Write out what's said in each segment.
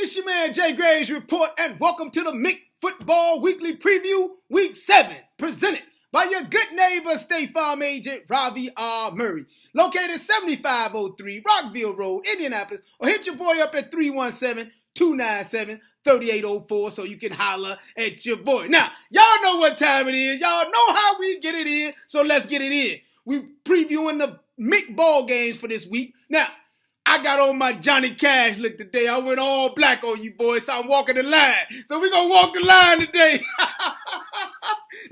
It's your man Jay Graves Report, and welcome to the Mick Football Weekly Preview, Week 7, presented by your good neighbor State Farm agent Ravi R. Murray, located 7503 Rockville Road, Indianapolis, or hit your boy up at 317-297-3804 so you can holler at your boy. Now, y'all know what time it is. Y'all know how we get it in, so let's get it in. We're previewing the Mick ball games for this week. Now, I got on my Johnny Cash look today. I went all black on you boys, so I'm walking the line. So we're going to walk the line today.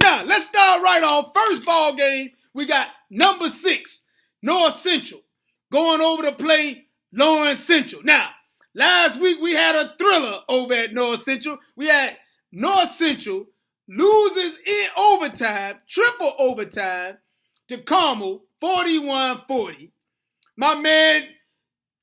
Now, let's start right off. First ball game, we got number 6, North Central, going over to play Lawrence Central. Now, last week we had a thriller over at North Central. We had North Central loses in overtime, triple overtime, to Carmel, 41-40. My man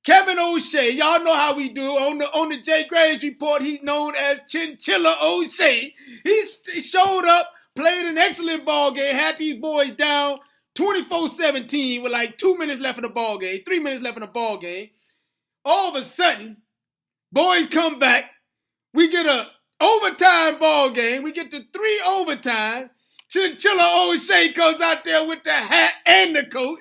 Kevin O'Shea, y'all know how we do on the Jay Graves Report. He's known as Chinchilla O'Shea. He showed up, played an excellent ball game, had these boys down 24-17 with like 2 minutes left in the ball game, 3 minutes left in the ball game. All of a sudden, boys come back. We get a overtime ball game. We get to 3 overtimes. Chinchilla O'Shea comes out there with the hat and the coat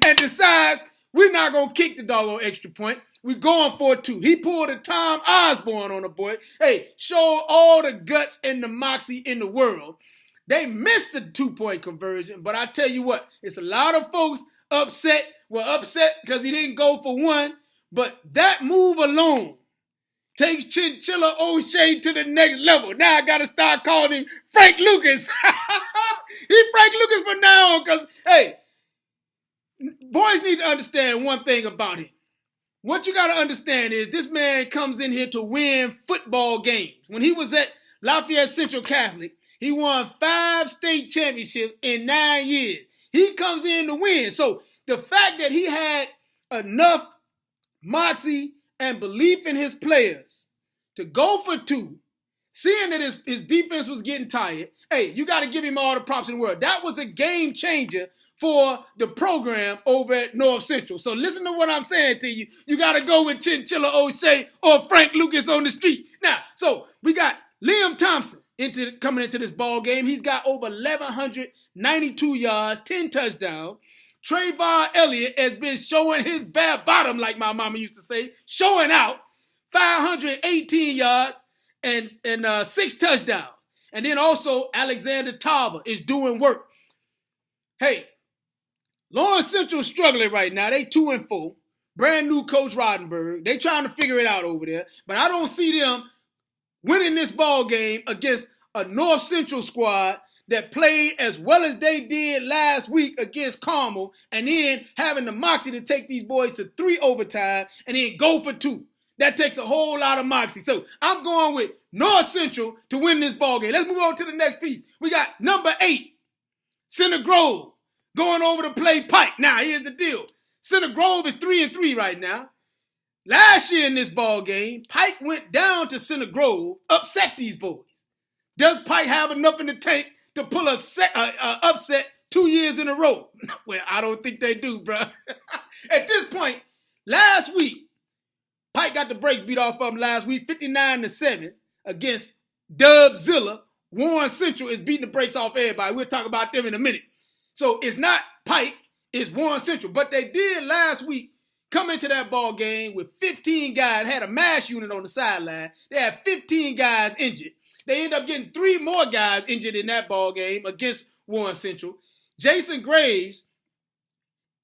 and decides we're not going to kick the doggone extra point. We're going for a 2. He pulled a Tom Osborne on the boy. Hey, show all the guts and the moxie in the world. They missed the 2-point conversion, but I tell you what, it's a lot of folks upset. Were upset because he didn't go for 1, but that move alone takes Chinchilla O'Shea to the next level. Now I got to start calling him Frank Lucas. He Frank Lucas from now on because, hey, boys need to understand one thing about him. What you got to understand is this man comes in here to win football games. When he was at Lafayette Central Catholic, he won 5 state championships in 9 years. He comes in to win. So the fact that he had enough moxie and belief in his players to go for 2, seeing that his defense was getting tired, hey, you got to give him all the props in the world. That was a game changer for the program over at North Central. So listen to what I'm saying to you. You got to go with Chinchilla O'Shea or Frank Lucas on the street. Now, so we got Liam Thompson coming into this ball game. He's got over 1,192 yards, 10 touchdowns. Trayvon Elliott has been showing his bare bottom, like my mama used to say, showing out, 518 yards and 6 touchdowns. And then also Alexander Tarver is doing work. Hey, Lawrence Central struggling right now. They 2-4. Brand new coach Roddenberry. They trying to figure it out over there. But I don't see them winning this ball game against a North Central squad that played as well as they did last week against Carmel, and then having the moxie to take these boys to 3 overtime and then go for 2. That takes a whole lot of moxie. So I'm going with North Central to win this ball game. Let's move on to the next piece. We got number 8, Center Grove, going over to play Pike. Now, here's the deal. Center Grove is 3-3 right now. Last year in this ball game, Pike went down to Center Grove, upset these boys. Does Pike have enough in the tank to pull a upset 2 years in a row? Well, I don't think they do, bro. At this point, last week, Pike got the brakes beat off of him last week, 59-7 against Dubzilla. Warren Central is beating the brakes off everybody. We'll talk about them in a minute. So it's not Pike, it's Warren Central. But they did last week come into that ball game with 15 guys, had a mass unit on the sideline. They had 15 guys injured. They ended up getting 3 more guys injured in that ball game against Warren Central. Jason Graves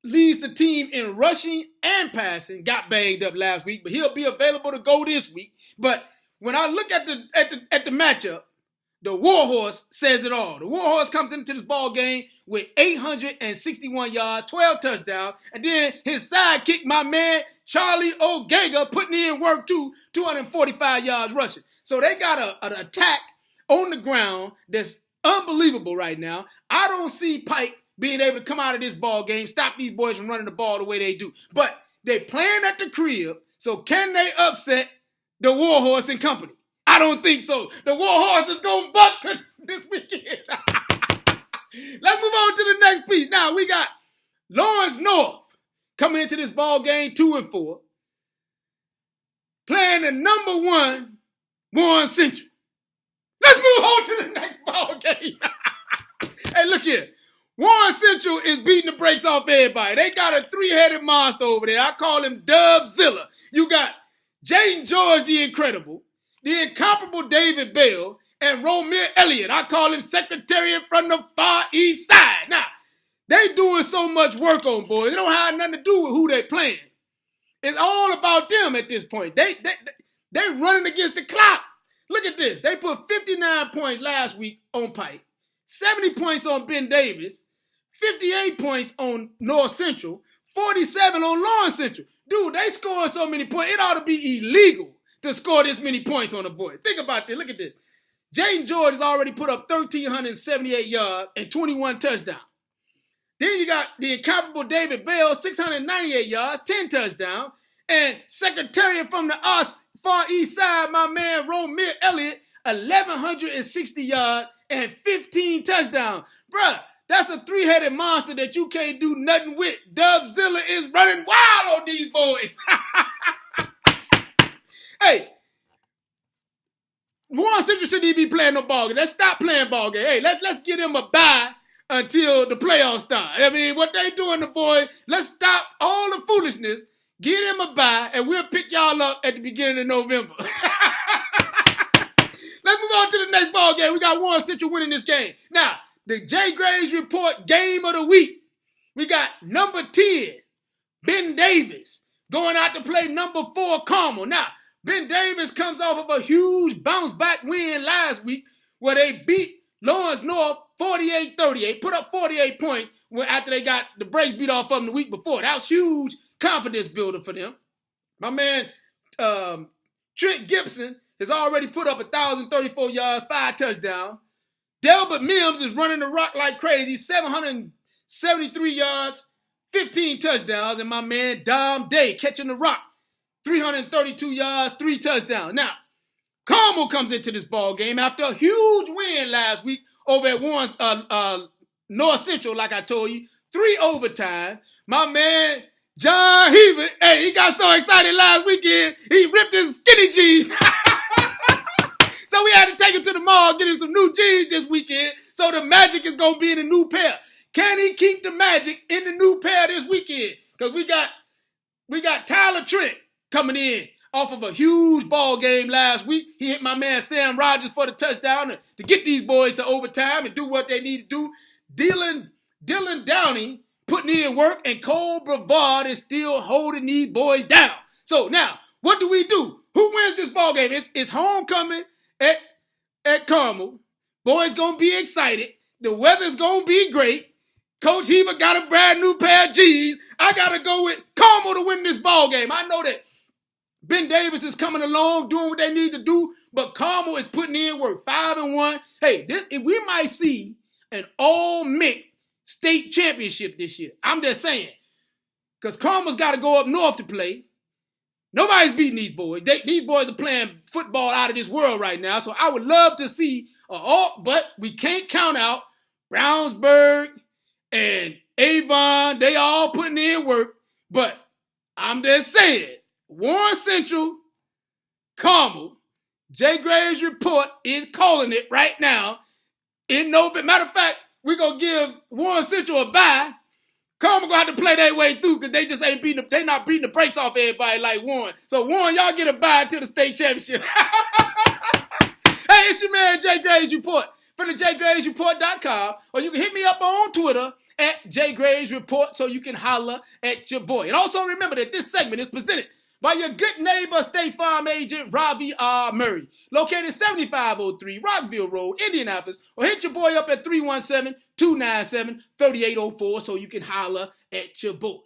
leads the team in rushing and passing. Got banged up last week, but he'll be available to go this week. But when I look at the matchup, the Warhorse says it all. The Warhorse comes into this ball game with 861 yards, 12 touchdowns, and then his sidekick, my man Charlie Ogega, putting in work too, 245 yards rushing. So they got an attack on the ground that's unbelievable right now. I don't see Pike being able to come out of this ball game, stop these boys from running the ball the way they do. But they playing at the crib, so can they upset the Warhorse and company? I don't think so. The Warhorse is going to buck this weekend. Let's move on to the next piece. Now, we got Lawrence North coming into this ball game 2-4. and the number one Warren Central. Let's move on to the next ball game. Hey, look here. Warren Central is beating the brakes off everybody. They got a three-headed monster over there. I call him Dubzilla. You got Jaden George, the Incredible, the incomparable David Bell, and Romeo Elliott. I call him Secretariat from the Far East Side. Now, they doing so much work on boys. It don't have nothing to do with who they playing. It's all about them at this point. They running against the clock. Look at this. They put 59 points last week on Pike, 70 points on Ben Davis, 58 points on North Central, 47 on Lawrence Central. Dude, they scoring so many points. It ought to be illegal to score this many points on a boy. Think about this. Look at this. Jaden George has already put up 1,378 yards and 21 touchdowns. Then you got the incomparable David Bell, 698 yards, 10 touchdowns. And Secretariat from the Far East Side, my man Romeo Elliott, 1,160 yards and 15 touchdowns. Bruh, that's a three-headed monster that you can't do nothing with. Dubzilla is running wild on these boys. Hey, Warren Central shouldn't even be playing no ball game. Let's stop playing ball game. Hey, let's get him a bye until the playoffs start. I mean, what they doing, the boys, let's stop all the foolishness, get him a bye, and we'll pick y'all up at the beginning of November. Let's move on to the next ball game. We got Warren Central winning this game. Now, the Jay Graves Report game of the week. We got number 10, Ben Davis, going out to play number 4, Carmel. Now, Ben Davis comes off of a huge bounce-back win last week where they beat Lawrence North 48-38, put up 48 points after they got the brakes beat off of them the week before. That was huge confidence builder for them. My man Trent Gibson has already put up 1,034 yards, 5 touchdowns. Delbert Mims is running the rock like crazy, 773 yards, 15 touchdowns. And my man Dom Day catching the rock, 332 yards, 3 touchdowns. Now, Carmel comes into this ball game after a huge win last week over at Warren, North Central, like I told you. 3 overtime. My man John Heaver, hey, he got so excited last weekend, he ripped his skinny jeans. So we had to take him to the mall, get him some new jeans this weekend. So the magic is going to be in a new pair. Can he keep the magic in the new pair this weekend? Because we got Tyler Trent coming in off of a huge ball game last week. He hit my man Sam Rogers for the touchdown to get these boys to overtime and do what they need to do. Dylan Downey putting in work, and Cole Brevard is still holding these boys down. So now, what do we do? Who wins this ball game? It's homecoming at Carmel. Boys gonna be excited. The weather's gonna be great. Coach Heaver got a brand new pair of jeans. I gotta go with Carmel to win this ball game. I know that Ben Davis is coming along, doing what they need to do, but Carmel is putting in work. 5-1. Hey, we might see an all-MIC state championship this year. I'm just saying. Because Carmel's got to go up north to play. Nobody's beating these boys. These boys are playing football out of this world right now. So I would love to see, but we can't count out Brownsburg and Avon. They all putting in work. But I'm just saying, Warren Central, Carmel, Jay Graves Report is calling it right now in November. Matter of fact, we're going to give Warren Central a bye. Carmel going to have to play their way through because they not beating the brakes off everybody like Warren. So Warren, y'all get a bye to the state championship. Hey, it's your man Jay Graves Report from TheJayGravesReport.com, or you can hit me up on Twitter at Jay Graves Report so you can holler at your boy. And also remember that this segment is presented by your good neighbor State Farm agent Ravi R. Murray, located 7503 Rockville Road, Indianapolis, or hit your boy up at 317-297-3804 so you can holler at your boy.